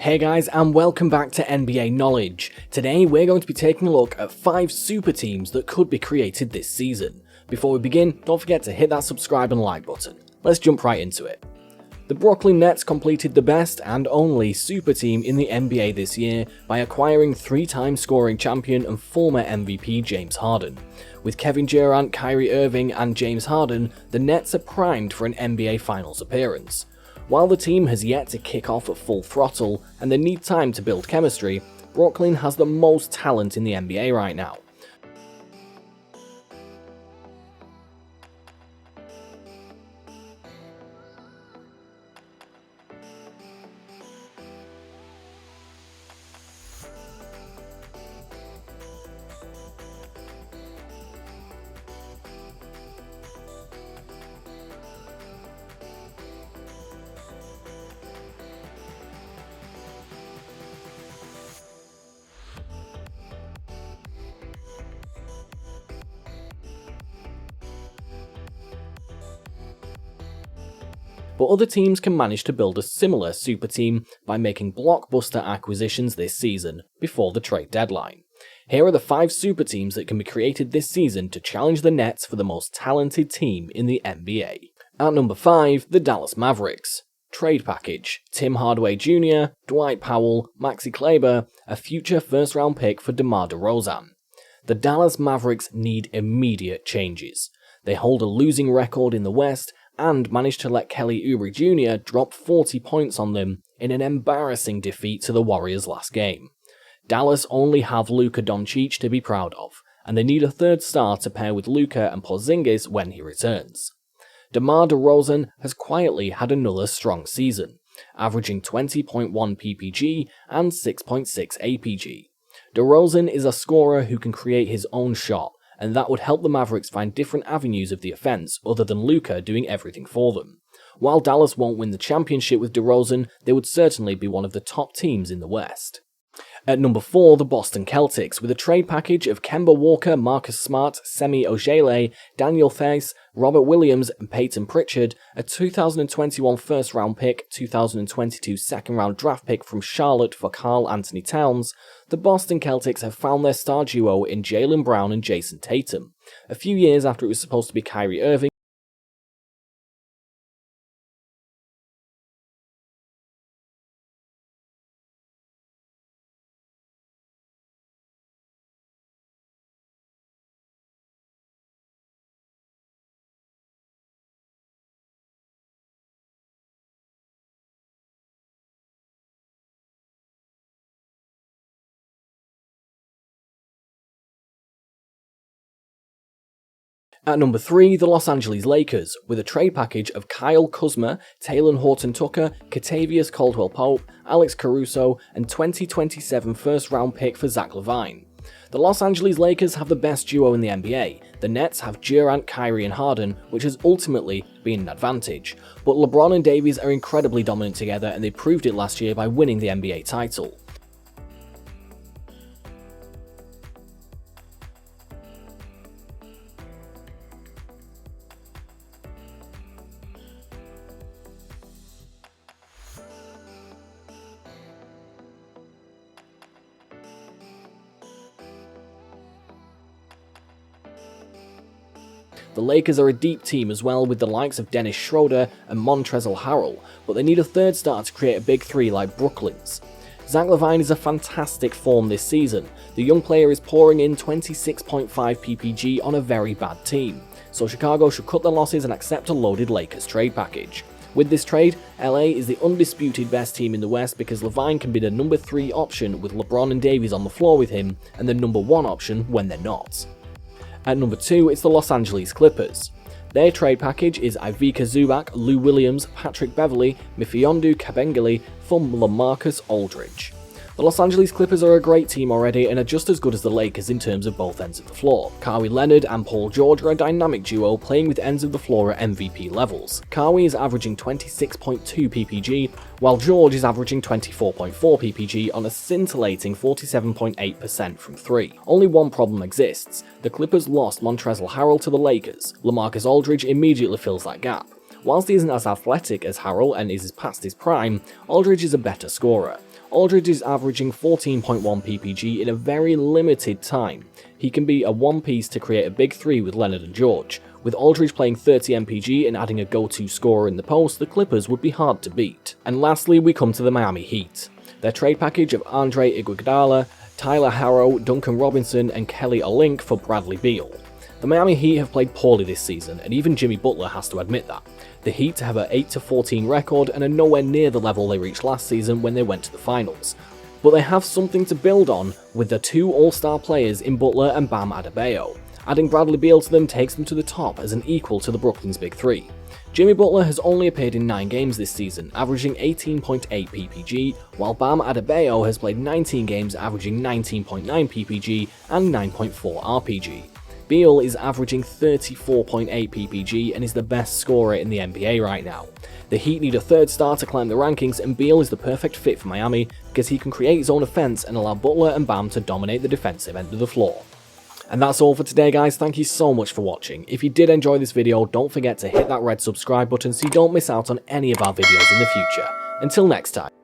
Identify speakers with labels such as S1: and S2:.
S1: Hey guys, and welcome back to NBA Knowledge. Today we're going to be taking a look at 5 super teams that could be created this season. Before we begin, don't forget to hit that subscribe and like button. Let's jump right into it. The Brooklyn Nets completed the best and only super team in the NBA this year by acquiring 3-time scoring champion and former MVP James Harden. With Kevin Durant, Kyrie Irving and James Harden, the Nets are primed for an NBA Finals appearance. While the team has yet to kick off at full throttle and they need time to build chemistry, Brooklyn has the most talent in the NBA right now. But other teams can manage to build a similar super team by making blockbuster acquisitions this season, before the trade deadline. Here are the 5 super teams that can be created this season to challenge the Nets for the most talented team in the NBA. At number 5, the Dallas Mavericks. Trade package: Tim Hardaway Jr., Dwight Powell, Maxi Kleber, a future first-round pick for DeMar DeRozan. The Dallas Mavericks need immediate changes. They hold a losing record in the West and managed to let Kelly Oubre Jr. drop 40 points on them in an embarrassing defeat to the Warriors last game. Dallas only have Luka Doncic to be proud of, and they need a third star to pair with Luka and Porzingis when he returns. DeMar DeRozan has quietly had another strong season, averaging 20.1 PPG and 6.6 APG. DeRozan is a scorer who can create his own shot, and that would help the Mavericks find different avenues of the offense other than Luka doing everything for them. While Dallas won't win the championship with DeRozan, they would certainly be one of the top teams in the West. At number 4, the Boston Celtics, with a trade package of Kemba Walker, Marcus Smart, Semi Ojeleye, Daniel Theis, Robert Williams and Peyton Pritchard, a 2021 first-round pick, 2022 second-round draft pick from Charlotte for Karl Anthony Towns. The Boston Celtics have found their star duo in Jaylen Brown and Jason Tatum. A few years after it was supposed to be Kyrie Irving, At number 3, the Los Angeles Lakers, with a trade package of Kyle Kuzma, Taylor Horton-Tucker, Kentavious Caldwell-Pope, Alex Caruso, and 2027 first-round pick for Zach LaVine. The Los Angeles Lakers have the best duo in the NBA. The Nets have Durant, Kyrie, and Harden, which has ultimately been an advantage. But LeBron and Davies are incredibly dominant together, and they proved it last year by winning the NBA title. The Lakers are a deep team as well, with the likes of Dennis Schroeder and Montrezl Harrell, but they need a third star to create a big three like Brooklyn's. Zach LaVine is a fantastic form this season. The young player is pouring in 26.5 PPG on a very bad team, so Chicago should cut their losses and accept a loaded Lakers trade package. With this trade, LA is the undisputed best team in the West because LaVine can be the number 3 option with LeBron and Davies on the floor with him, and the number 1 option when they're not. At number 2, it's the Los Angeles Clippers. Their trade package is Ivica Zubac, Lou Williams, Patrick Beverley, Mfiondu Kabengele for LaMarcus Aldridge. The Los Angeles Clippers are a great team already and are just as good as the Lakers in terms of both ends of the floor. Kawhi Leonard and Paul George are a dynamic duo playing with ends of the floor at MVP levels. Kawhi is averaging 26.2 PPG, while George is averaging 24.4 PPG on a scintillating 47.8% from 3. Only one problem exists: the Clippers lost Montrezl Harrell to the Lakers. LaMarcus Aldridge immediately fills that gap. Whilst he isn't as athletic as Harrell and is past his prime, Aldridge is a better scorer. Aldridge is averaging 14.1 ppg in a very limited time. He can be a one-piece to create a big three with Leonard and George. With Aldridge playing 30 mpg and adding a go-to scorer in the post, the Clippers would be hard to beat. And lastly, we come to the Miami Heat. Their trade package of Andre Iguodala, Tyler Harrow, Duncan Robinson and Kelly Olynyk for Bradley Beal. The Miami Heat have played poorly this season, and even Jimmy Butler has to admit that. The Heat have an 8-14 record and are nowhere near the level they reached last season when they went to the finals. But they have something to build on with the two all-star players in Butler and Bam Adebayo. Adding Bradley Beal to them takes them to the top as an equal to the Brooklyn's Big Three. Jimmy Butler has only appeared in 9 games this season, averaging 18.8 ppg, while Bam Adebayo has played 19 games averaging 19.9 ppg and 9.4 rpg. Beal is averaging 34.8 ppg and is the best scorer in the NBA right now. The Heat need a third star to climb the rankings, and Beal is the perfect fit for Miami because he can create his own offense and allow Butler and Bam to dominate the defensive end of the floor. And that's all for today guys, thank you so much for watching. If you did enjoy this video, don't forget to hit that red subscribe button so you don't miss out on any of our videos in the future. Until next time.